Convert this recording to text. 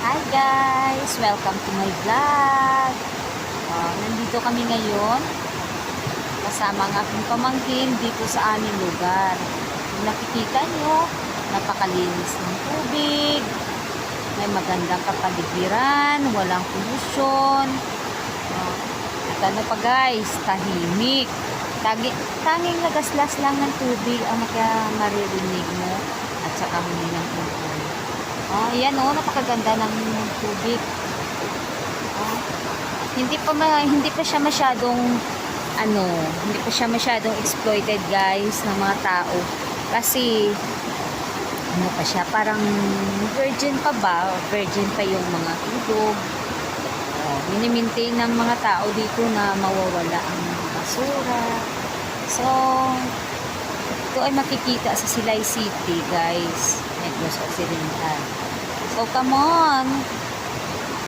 Hi guys! Welcome to my vlog. Nandito kami ngayon kasama ang aking pamangkin dito sa aming lugar. Kung nakikita nyo, napakalinis ng tubig, may magandang kapaligiran, walang pollution. At ano pa guys, tahimik. Tanging lagaslas lang ng tubig ang maririnig mo at saka huni ng tubig. Ayan napakaganda ng tubig. Hindi pa siya masyadong hindi pa siya masyadong exploited guys ng mga tao. Kasi pa siya, parang virgin pa ba? Virgin pa yung mga ilog. Minimaintain ng mga tao dito na mawawala ang basura. So, ito ay makikita sa Silay City guys, Negros Occidental. So come on,